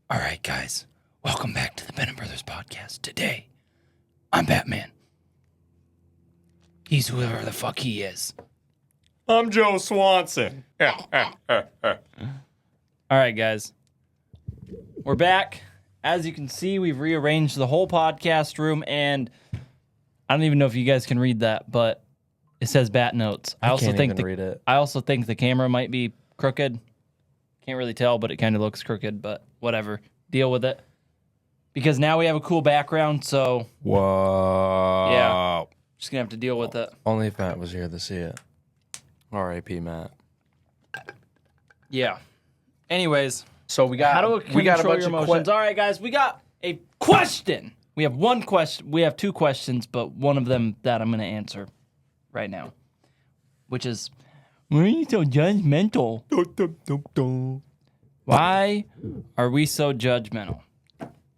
All right, guys. Welcome back to the Bennett Brothers podcast. Today, I'm Batman. He's whoever the fuck he is. I'm Joe Swanson. All right, guys. We're back. As you can see, we've rearranged the whole podcast room, and I don't even know if you guys can read that, but it says Bat Notes. I can't even read it. I also think the camera might be crooked. Can't really tell, but it kind of looks crooked, but whatever. Deal with it. Because now we have a cool background, so... Whoa. Yeah. Just going to have to deal with it. Only if Matt was here to see it. R.I.P. Matt. Yeah. Anyways, So we got how to control a bunch your of emotions. All right, guys, we got a question. We have one question. We have two questions, but one of them that I'm going to answer right now, which is, why are you so judgmental? Why are we so judgmental?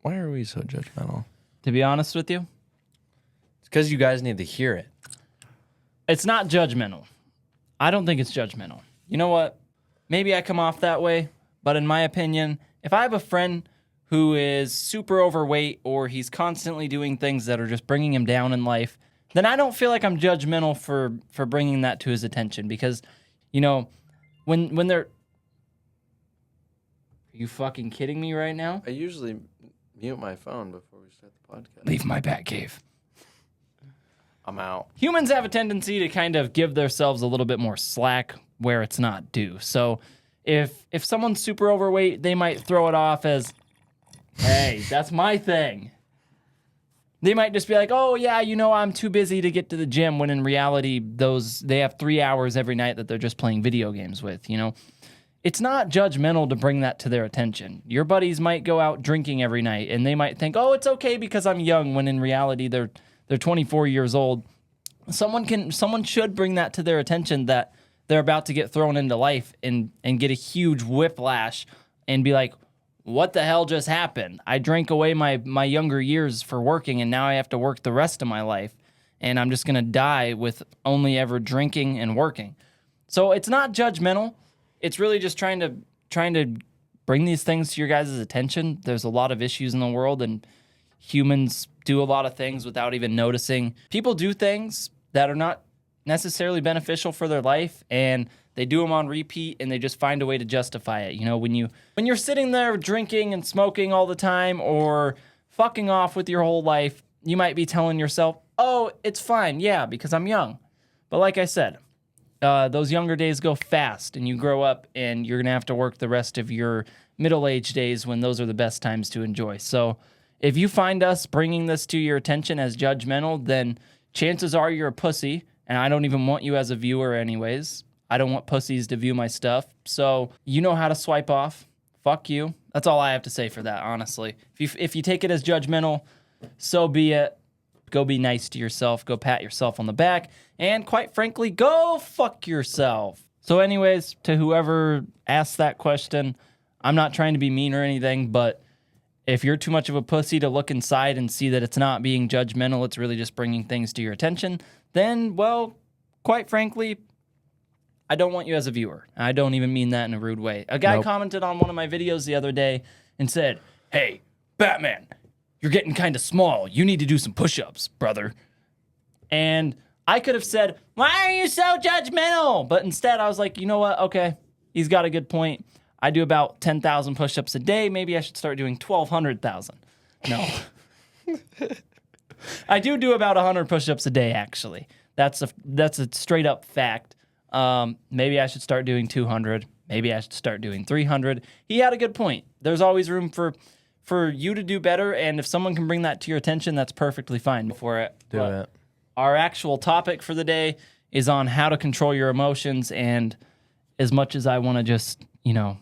Why are we so judgmental? To be honest with you, It's because you guys need to hear it. it's not judgmental. I don't think it's judgmental. You know what? Maybe I come off that way, but in my opinion, if I have a friend who is super overweight or he's constantly doing things that are just bringing him down in life, then I don't feel like I'm judgmental for bringing that to his attention because, you know, when they're... Are you fucking kidding me right now? I usually mute my phone before we start the podcast. Leave my bat cave. I'm out. Humans have a tendency to kind of give themselves a little bit more slack where it's not due. So if someone's super overweight, they might throw it off as, hey, that's my thing. They might just be like, oh, yeah, you know, I'm too busy to get to the gym, when in reality, they have 3 hours every night that they're just playing video games with, you know? It's not judgmental to bring that to their attention. Your buddies might go out drinking every night, and they might think, oh, it's okay because I'm young, when in reality, they're 24 years old. Someone should bring that to their attention that they're about to get thrown into life and get a huge whiplash and be like, what the hell just happened? I drank away my younger years for working, and now I have to work the rest of my life, and I'm just going to die with only ever drinking and working. So it's not judgmental. It's really just trying to bring these things to your guys' attention. There's a lot of issues in the world, and humans do a lot of things without even noticing. People do things that are not necessarily beneficial for their life, and they do them on repeat, and they just find a way to justify it. You know, when you're sitting there drinking and smoking all the time or fucking off with your whole life, you might be telling yourself, oh, it's fine, yeah, because I'm young. But like I said, those younger days go fast, and you grow up, and you're going to have to work the rest of your middle-aged days when those are the best times to enjoy. So if you find us bringing this to your attention as judgmental, then chances are you're a pussy, and I don't even want you as a viewer anyways. I don't want pussies to view my stuff. So you know how to swipe off. Fuck you. That's all I have to say for that, honestly. If you take it as judgmental, so be it. Go be nice to yourself. Go pat yourself on the back. And quite frankly, go fuck yourself. So anyways, to whoever asked that question, I'm not trying to be mean or anything, but if you're too much of a pussy to look inside and see that it's not being judgmental, it's really just bringing things to your attention, then, well, quite frankly, I don't want you as a viewer. I don't even mean that in a rude way. A guy commented on one of my videos the other day and said, hey, Batman, you're getting kind of small. You need to do some push-ups, brother. And I could have said, why are you so judgmental? But instead, I was like, you know what? Okay, he's got a good point. I do about 10,000 push-ups a day. Maybe I should start doing 1,200,000. No. I do about 100 push-ups a day, actually. That's a straight-up fact. Maybe I should start doing 200. Maybe I should start doing 300. He had a good point. There's always room for you to do better, and if someone can bring that to your attention, that's perfectly fine. Do it. Our actual topic for the day is on how to control your emotions, and as much as I want to just, you know...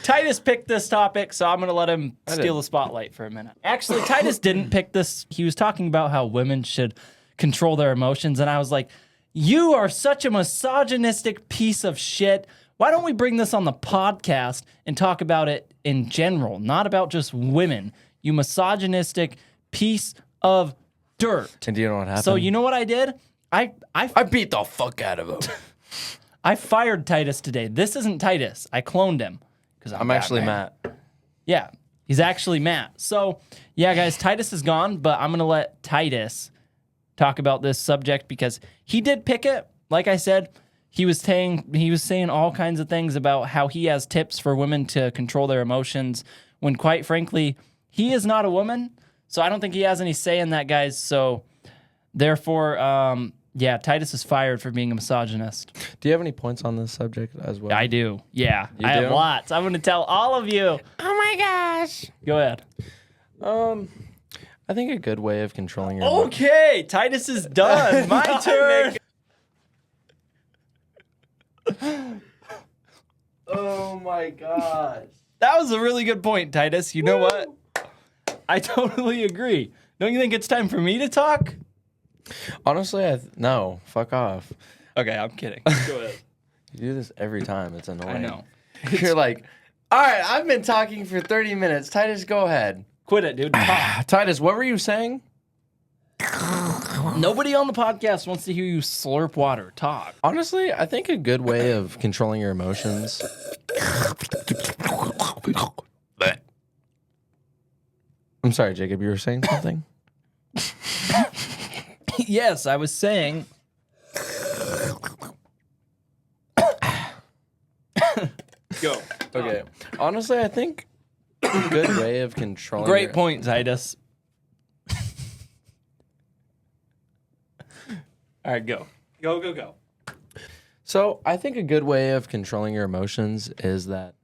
Titus picked this topic, so I'm going to let him steal the spotlight for a minute. Actually, Titus didn't pick this. He was talking about how women should control their emotions, and I was like, you are such a misogynistic piece of shit. Why don't we bring this on the podcast and talk about it in general, not about just women, you misogynistic piece of dirt. And do you know what happened? So you know what I did? I beat the fuck out of him. I fired Titus today. This isn't Titus. I cloned him because I'm actually Matt. Yeah, he's actually Matt. So, yeah, guys, Titus is gone, but I'm going to let Titus talk about this subject because he did pick it. Like I said, he was saying all kinds of things about how he has tips for women to control their emotions when, quite frankly, he is not a woman. So I don't think he has any say in that, guys. So, therefore, yeah, Titus is fired for being a misogynist. Do you have any points on this subject as well? I do. Yeah, You I do? have lots. I'm going to tell all of you. Oh my gosh. Go ahead. I think a good way of controlling your Okay, Titus is done. My turn. Oh my gosh. That was a really good point, Titus. You know what? I totally agree. Don't you think it's time for me to talk? Honestly, no. Fuck off. Okay, I'm kidding. Go ahead. You do this every time. It's annoying. I know. You're like, all right, I've been talking for 30 minutes. Titus, go ahead. Quit it, dude. Talk. Titus, what were you saying? Nobody on the podcast wants to hear you slurp water. Talk. Honestly, I think a good way of controlling your emotions. I'm sorry, Jacob, you were saying something? Yes, I was saying. Go. Okay. Honestly, I think a good way of controlling Great point, Titus. All right, go. Go. So I think a good way of controlling your emotions is that,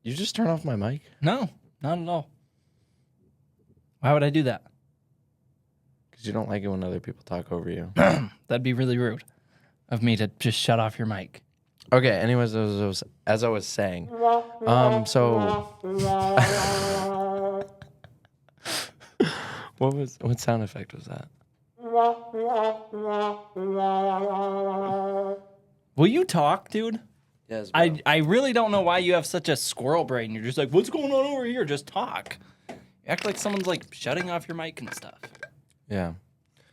you just turn off my mic. No, not at all. Why would I do that? Because you don't like it when other people talk over you. That'd be really rude of me to just shut off your mic. Okay. Anyways, as I was saying, what sound effect was that? Will you talk, dude? Yes. I really don't know why you have such a squirrel brain. You're just like, what's going on over here? Just talk. You act like someone's like shutting off your mic and stuff. Yeah.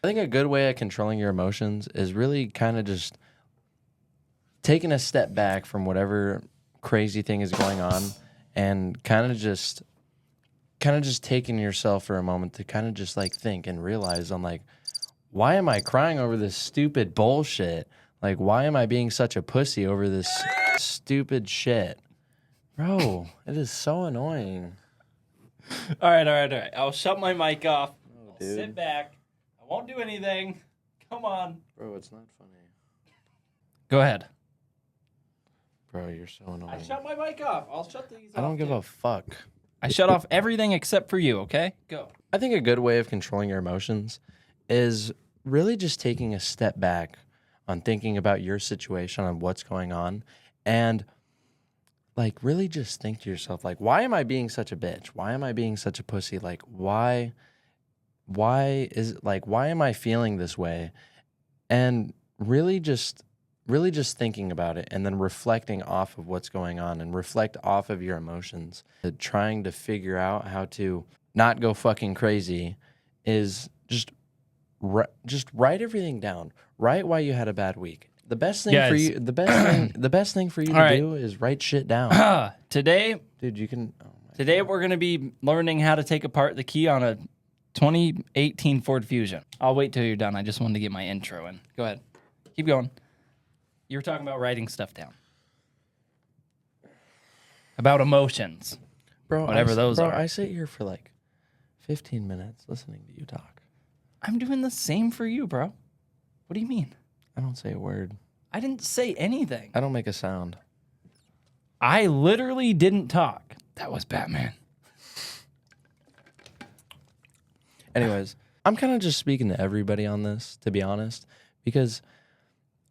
I think a good way of controlling your emotions is really kind of just taking a step back from whatever crazy thing is going on and kind of just taking yourself for a moment to kind of just like think and realize on like, why am I crying over this stupid bullshit? Like, why am I being such a pussy over this stupid shit? Bro, it is so annoying. All right. I'll shut my mic off. Oh, I'll dude. sit back. I won't do anything. Come on. Bro, it's not funny. Go ahead. Bro, you're so annoying. I shut my mic off. I'll shut these off. I don't give a fuck. I shut off everything except for you, okay? Go. I think a good way of controlling your emotions is really just taking a step back on thinking about your situation and what's going on and like really just think to yourself like, why am I being such a bitch? Why am I being such a pussy? Like why am I feeling this way? And really just thinking about it and then reflecting off of what's going on and reflect off of your emotions. Trying to figure out how to not go fucking crazy is just write everything down. Write why you had a bad week. The best thing for you, the best thing for you to do is write shit down. Today, Dude, you can. Oh today we're going to be learning how to take apart the key on a 2018 Ford Fusion. I'll wait till you're done. I just wanted to get my intro in. Go ahead. Keep going. You were talking about writing stuff down. About emotions. Bro, Whatever those are. I sit here for like 15 minutes listening to you talk. I'm doing the same for you, bro. What do you mean? I don't say a word. I didn't say anything. I don't make a sound. I literally didn't talk. That was Batman. Anyways, I'm kind of just speaking to everybody on this, to be honest, because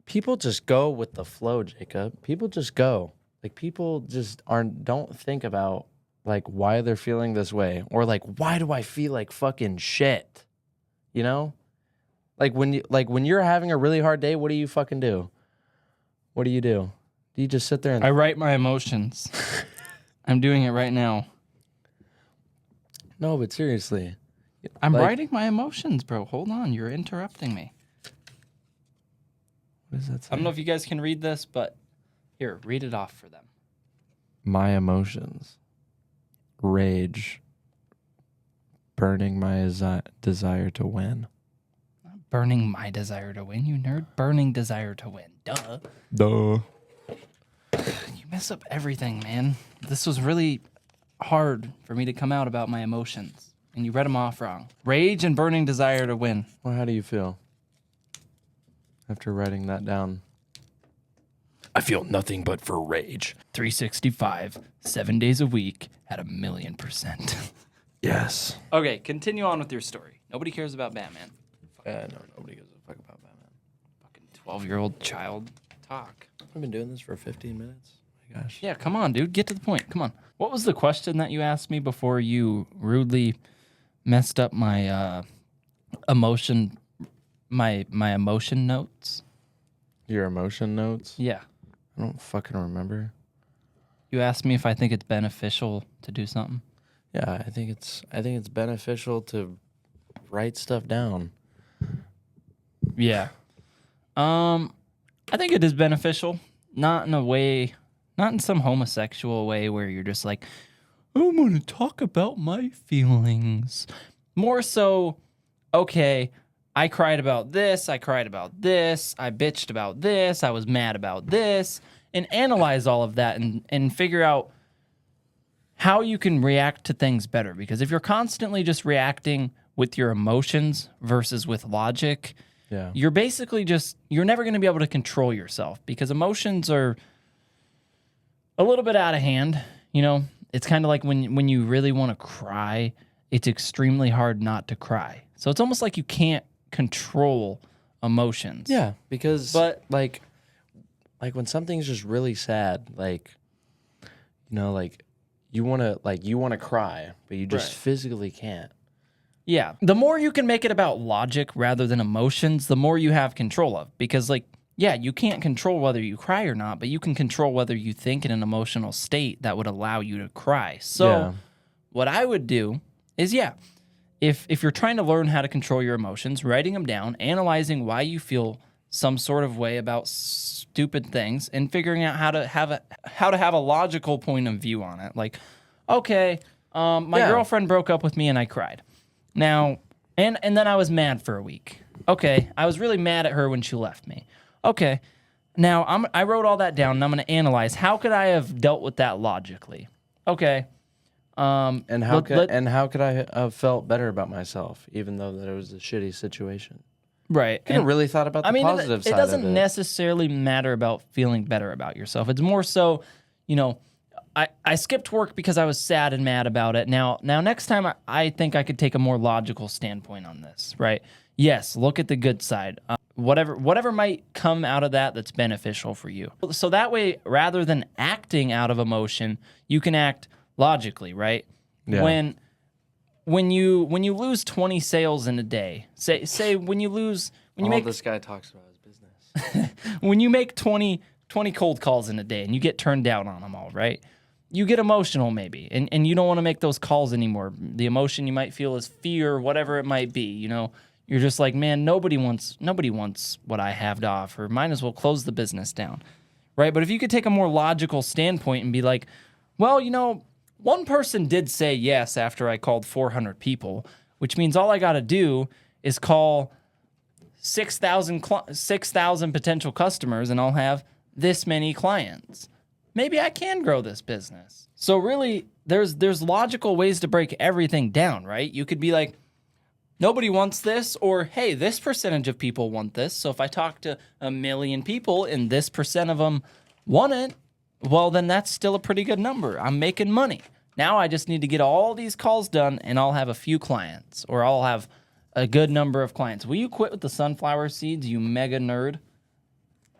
people just go with the flow, Jacob. People just go. Like, people just don't think about, like, why they're feeling this way. Or, like, why do I feel like fucking shit? You know? Like, when you're having a really hard day, what do you fucking do? What do? Do you just sit there and... I write my emotions. I'm doing it right now. No, but seriously. I'm Like- writing my emotions, bro. Hold on. You're interrupting me. What does that say? I don't know if you guys can read this, but here, read it off for them. My emotions. Rage. Burning my desire to win. Burning my desire to win, you nerd. Burning desire to win. Duh. Duh. You mess up everything, man. This was really hard for me to come out about my emotions, and you read them off wrong. Rage and burning desire to win. Well, how do you feel after writing that down? I feel nothing but for rage. 365, 7 days a week at 1,000,000%. Yes. Okay, continue on with your story. Nobody cares about Batman. No, nobody gives a fuck about Batman. Fucking 12-year-old child talk. I've been doing this for 15 minutes. My gosh. Yeah, come on, dude. Get to the point. Come on. What was the question that you asked me before you rudely messed up my emotion notes? Your emotion notes? Yeah. I don't fucking remember. You asked me if I think it's beneficial to do something. Yeah, I think it's beneficial to write stuff down. Yeah. I think it is beneficial. Not in a way, not in some homosexual way where you're just like, I'm going to talk about my feelings. More so, okay, I cried about this, I cried about this, I bitched about this, I was mad about this, and analyze all of that and figure out how you can react to things better. Because if you're constantly just reacting with your emotions versus with logic, Yeah. you're basically you're never going to be able to control yourself because emotions are a little bit out of hand. You know, it's kind of like when you really want to cry, it's extremely hard not to cry. So it's almost like you can't control emotions. Yeah, because But- like when something's just really sad, like you want to cry, but you just Right. physically can't. Yeah. The more you can make it about logic rather than emotions, the more you have control of. Because, yeah, you can't control whether you cry or not, but you can control whether you think in an emotional state that would allow you to cry. So, Yeah. what I would do is, if you're trying to learn how to control your emotions, writing them down, analyzing why you feel some sort of way about stupid things, and figuring out how to have a logical point of view on it. Like, okay, my Yeah. girlfriend broke up with me and I cried. Now, and then I was mad for a week. Okay, I was really mad at her when she left me. Okay, now I wrote all that down and I'm going to analyze how could I have dealt with that logically. Okay. And how could I have felt better about myself, even though that it was a shitty situation? Right. I really thought about the positive side it doesn't of it. necessarily matter about feeling better about yourself. It's more so, I skipped work because I was sad and mad about it. Now next time I think I could take a more logical standpoint on this, right? Yes, look at the good side. Whatever might come out of that's beneficial for you. So that way, rather than acting out of emotion, you can act logically, right? Yeah. When you lose 20 sales in a day, say when you make this guy talks about his business. when you make 20 cold calls in a day and you get turned down on them all, right? You get emotional maybe, and you don't want to make those calls anymore. The emotion you might feel is fear, whatever it might be. You're just like, man, nobody wants what I have to offer. Might as well close the business down, right? But if you could take a more logical standpoint and be like, well, one person did say yes after I called 400 people, which means all I got to do is call 6,000 potential customers, and I'll have this many clients. Maybe I can grow this business. So really, there's logical ways to break everything down, right? You could be like, nobody wants this, or hey, this percentage of people want this. So if I talk to 1 million people and this percent of them want it, well, then that's still a pretty good number. I'm making money. Now I just need to get all these calls done and I'll have a few clients, or I'll have a good number of clients. Will you quit with the sunflower seeds, you mega nerd?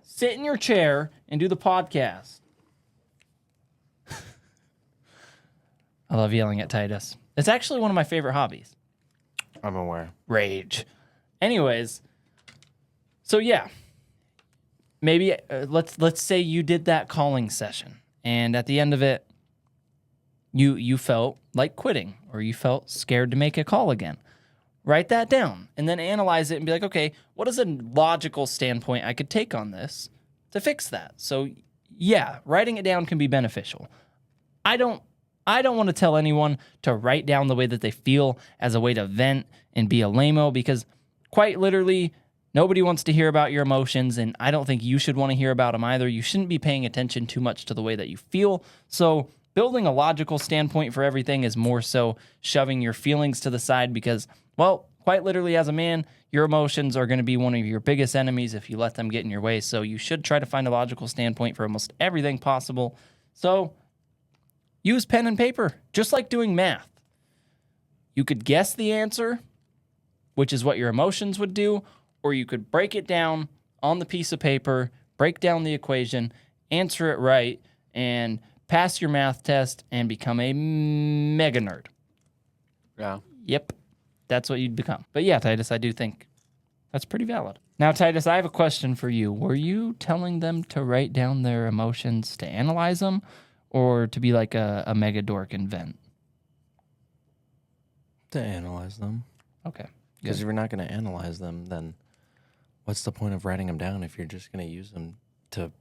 Sit in your chair and do the podcast. I love yelling at Titus. It's actually one of my favorite hobbies. I'm aware. Rage. Anyways, so yeah, maybe let's say you did that calling session, and at the end of it, you felt like quitting, or you felt scared to make a call again. write that down and then analyze it and be like, okay, what is a logical standpoint I could take on this to fix that? So yeah, writing it down can be beneficial. I don't want to tell anyone to write down the way that they feel as a way to vent and be a lame-o, because quite literally, nobody wants to hear about your emotions, and I don't think you should want to hear about them either. You shouldn't be paying attention too much to the way that you feel. So building a logical standpoint for everything is more so shoving your feelings to the side because, well, quite literally as a man, your emotions are going to be one of your biggest enemies if you let them get in your way. So you should try to find a logical standpoint for almost everything possible. So use pen and paper, just like doing math. You could guess the answer, which is what your emotions would do, or you could break it down on the piece of paper, break down the equation, answer it right, and pass your math test and become a mega nerd. Yeah. Yep. That's what you'd become. But yeah, Titus, I do think that's pretty valid. Now, Titus, I have a question for you. Were you telling them to write down their emotions to analyze them or to be like a mega dork and vent? To analyze them. Okay. Because if you're not going to analyze them, then what's the point of writing them down if you're just going to use them to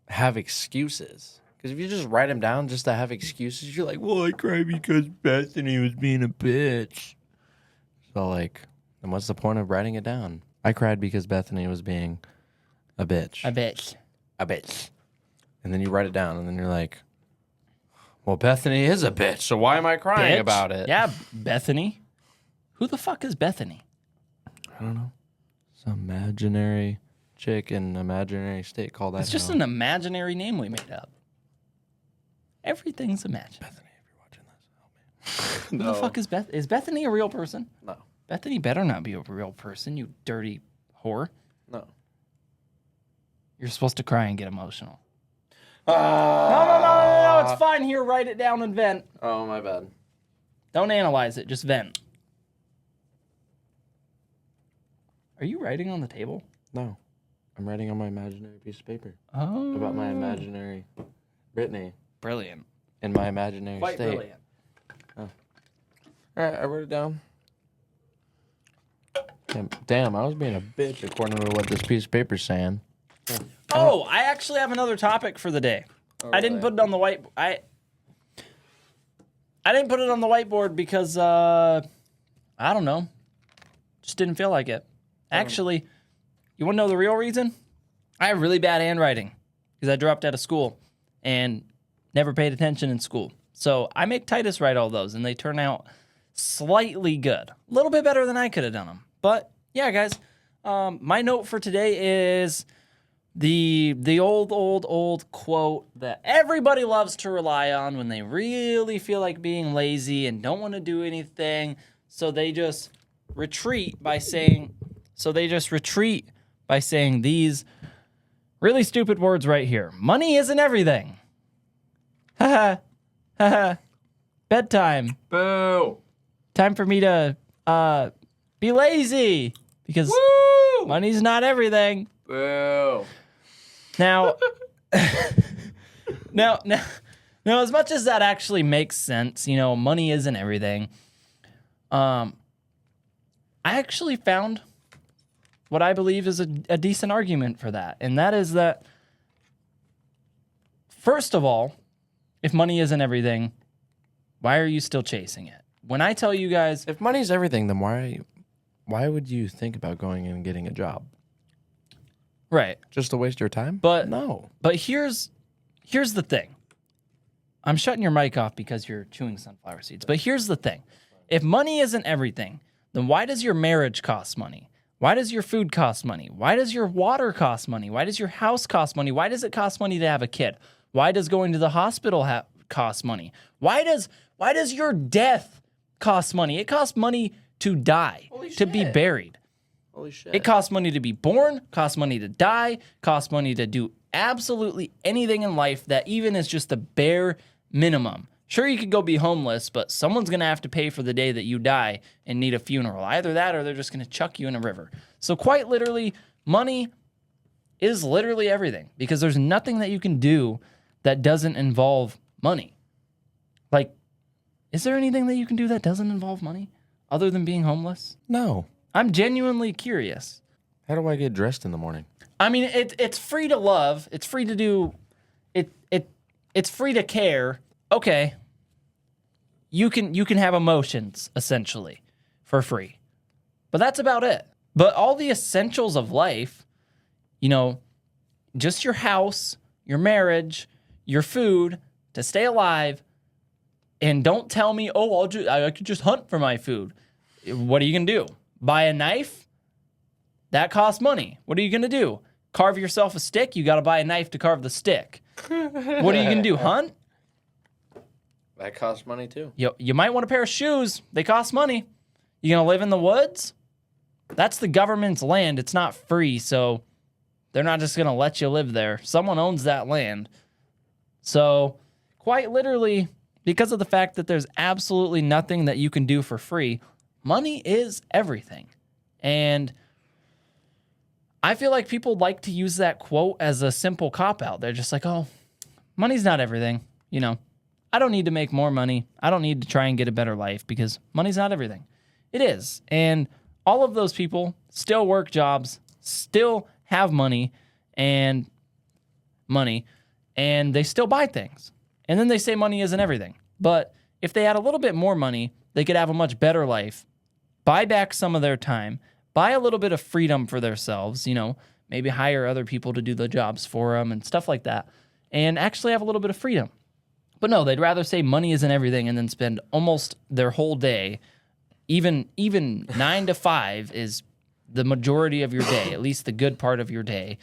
have excuses? Because if you just write them down just to have excuses, you're like, well, I cried because Bethany was being a bitch. So, like, then what's the point of writing it down? I cried because Bethany was being a bitch. A bitch. A bitch. And then you write it down, and then you're like, well, Bethany is a bitch, so why am I crying Bitch? about it? Yeah, Bethany. Who the fuck is Bethany? I don't know. Some imaginary chick in imaginary state called that. It's just an imaginary name we made up. Everything's imaginary. Bethany, if you're watching this, help me. Who the fuck is Beth? Is Bethany a real person? No. Bethany better not be a real person, you dirty whore. No. You're supposed to cry and get emotional. No, it's fine. Here, write it down and vent. Oh, my bad. Don't analyze it, just vent. Are you writing on the table? No. I'm writing on my imaginary piece of paper. Oh. About my imaginary Brittany. Brilliant. In my imaginary Quite state. brilliant. Oh. All right, I wrote it down. Damn, I was being a bitch according to what this piece of paper's saying. Oh, I actually have another topic for the day. Oh, I didn't put it on the white. I didn't put it on the whiteboard because I don't know. Just didn't feel like it. Actually, you want to know the real reason? I have really bad handwriting because I dropped out of school and never paid attention in school. So I make Titus write all those, and they turn out slightly good. A little bit better than I could have done them. But yeah, guys, my note for today is the old quote that everybody loves to rely on when they really feel like being lazy and don't want to do anything. So they just retreat by saying these really stupid words right here. Money isn't everything. Haha. Haha. Bedtime. Boo. Time for me to be lazy because Woo! money's not everything. Boo. Now, now, as much as that actually makes sense, you know, money isn't everything. I actually found what I believe is a decent argument for that, and that is that, first of all, if money isn't everything, why are you still chasing it? When I tell you guys, If money's everything, then why would you think about going and getting a job? right? Just to waste your time? But no. But here's the thing. I'm shutting your mic off because you're chewing sunflower seeds. But here's the thing. If money isn't everything, then why does your marriage cost money? Why does your food cost money? Why does your water cost money? Why does your house cost money? Why does it cost money to have a kid? Why does going to the hospital cost money? Why does your death cost money? It costs money to die, to be buried. Holy shit. It costs money to be born, costs money to die, costs money to do absolutely anything in life that even is just the bare minimum. Sure, you could go be homeless, but someone's going to have to pay for the day that you die and need a funeral. Either that or they're just going to chuck you in a river. So quite literally, money is literally everything because there's nothing that you can do that doesn't involve money. Like, is there anything that you can do that doesn't involve money? other than being homeless? No. I'm genuinely curious. How do I get dressed in the morning? I mean, it's free to love. It's free to do. It's free to care. Okay. You can have emotions essentially for free, but that's about it. But all the essentials of life, you know, just your house, your marriage, your food to stay alive, and don't tell me, oh, I could just hunt for my food. What are you gonna do? Buy a knife? That costs money. What are you gonna do? Carve yourself a stick? You gotta buy a knife to carve the stick. What are you gonna do? Hunt? That costs money too. You might want a pair of shoes. They cost money. You gonna live in the woods? That's the government's land. It's not free, so they're not just gonna let you live there. Someone owns that land. So, quite literally, because of the fact that there's absolutely nothing that you can do for free, money is everything. And I feel like people like to use that quote as a simple cop-out. They're just like, oh, money's not everything. You know, I don't need to make more money. I don't need to try and get a better life because money's not everything. It is. And all of those people still work jobs, still have money, and they still buy things. And then they say money isn't everything. But if they had a little bit more money, they could have a much better life, buy back some of their time, buy a little bit of freedom for themselves, you know, maybe hire other people to do the jobs for them and stuff like that, and actually have a little bit of freedom. But no, they'd rather say money isn't everything and then spend almost their whole day, even 9 to 5 is the majority of your day, at least the good part of your day,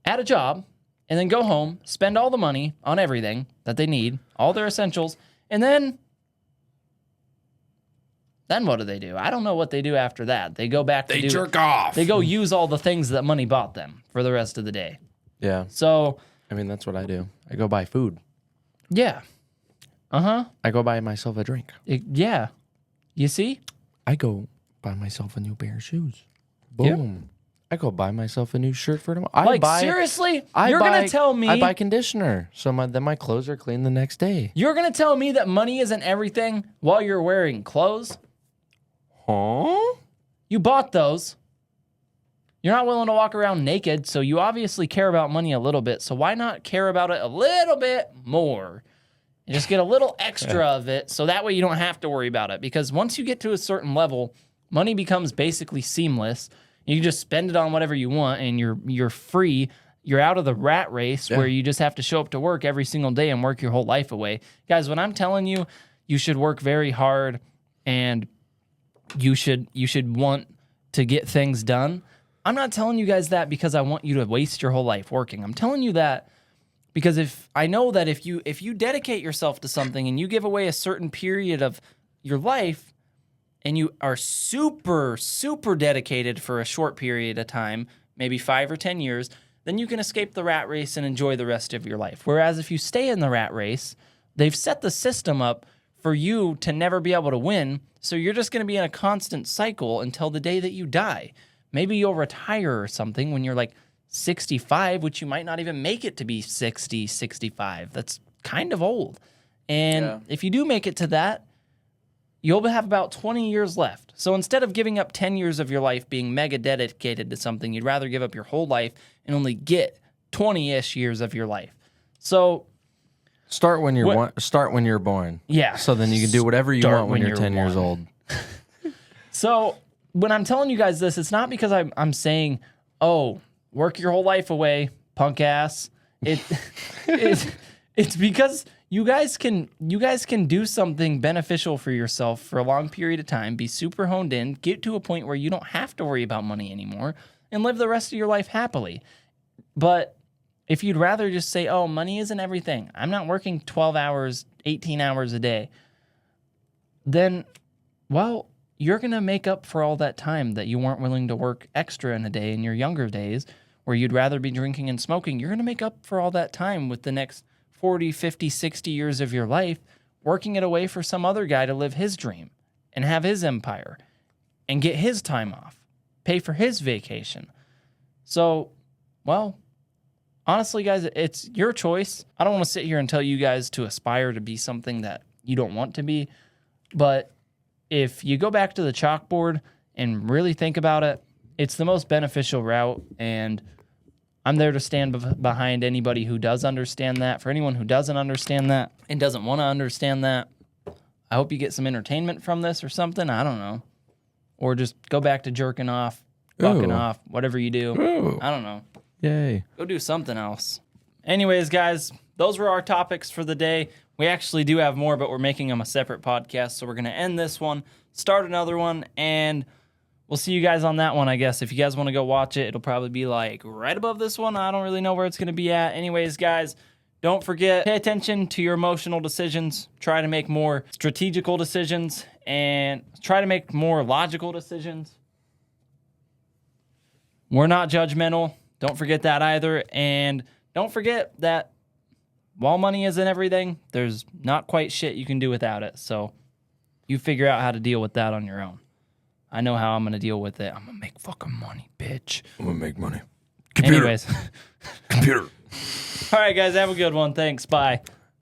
at a job, and then go home, spend all the money on everything that they need, all their essentials, and then what do they do? I don't know what they do after that. They go back to They jerk off. They go use all the things that money bought them for the rest of the day. Yeah. So, I mean, that's what I do. I go buy food. yeah. Uh-huh. I go buy myself a drink. Yeah. You see? I go buy myself a new pair of shoes. Boom. I go buy myself a new shirt for tomorrow. Seriously? You're going to tell me... I buy conditioner, so then my clothes are clean the next day. You're going to tell me that money isn't everything while you're wearing clothes? Huh? You bought those. You're not willing to walk around naked, so you obviously care about money a little bit. So why not care about it a little bit more? And just get a little extra of it, so that way you don't have to worry about it. Because once you get to a certain level, money becomes basically seamless. You can just spend it on whatever you want, and you're free. You're out of the rat race where you just have to show up to work every single day and work your whole life away. Guys, when I'm telling you, you should work very hard and you should want to get things done. I'm not telling you guys that because I want you to waste your whole life working. I'm telling you that because if you dedicate yourself to something and you give away a certain period of your life and you are super, super dedicated for a short period of time, maybe 5 or 10 years, then you can escape the rat race and enjoy the rest of your life. Whereas if you stay in the rat race, they've set the system up for you to never be able to win, so you're just going to be in a constant cycle until the day that you die. Maybe you'll retire or something when you're like 65, which you might not even make it to be 60, 65. That's kind of old. And if you do make it to that, you'll have about 20 years left. So instead of giving up 10 years of your life being mega dedicated to something, you'd rather give up your whole life and only get 20-ish years of your life. So start when you're born. Yeah. So then you can do whatever you want when you're 10 years old. So when I'm telling you guys this, it's not because I'm saying, oh, work your whole life away, punk ass. It's because you guys can do something beneficial for yourself for a long period of time, be super honed in, get to a point where you don't have to worry about money anymore, and live the rest of your life happily. But if you'd rather just say, oh, money isn't everything, I'm not working 12 hours, 18 hours a day, then, well, you're going to make up for all that time that you weren't willing to work extra in a day in your younger days where you'd rather be drinking and smoking. You're going to make up for all that time with the next 40, 50, 60 years of your life working it away for some other guy to live his dream and have his empire and get his time off, pay for his vacation. So, well, honestly, guys, it's your choice. I don't want to sit here and tell you guys to aspire to be something that you don't want to be, but if you go back to the chalkboard and really think about it, it's the most beneficial route. And I'm there to stand behind anybody who does understand that. For anyone who doesn't understand that and doesn't want to understand that, I hope you get some entertainment from this or something. I don't know. Or just go back to jerking off, fucking off, whatever you do. Ooh. I don't know. Yay. Go do something else. Anyways, guys, those were our topics for the day. We actually do have more, but we're making them a separate podcast. So we're going to end this one, start another one, and we'll see you guys on that one, I guess. If you guys want to go watch it, it'll probably be like right above this one. I don't really know where it's going to be at. Anyways, guys, don't forget, pay attention to your emotional decisions. Try to make more strategical decisions and try to make more logical decisions. We're not judgmental. Don't forget that either. And don't forget that while money isn't everything, there's not quite shit you can do without it. So you figure out how to deal with that on your own. I know how I'm going to deal with it. I'm going to make fucking money, bitch. I'm going to make money. Anyways. Computer. All right, guys, have a good one. Thanks. Bye.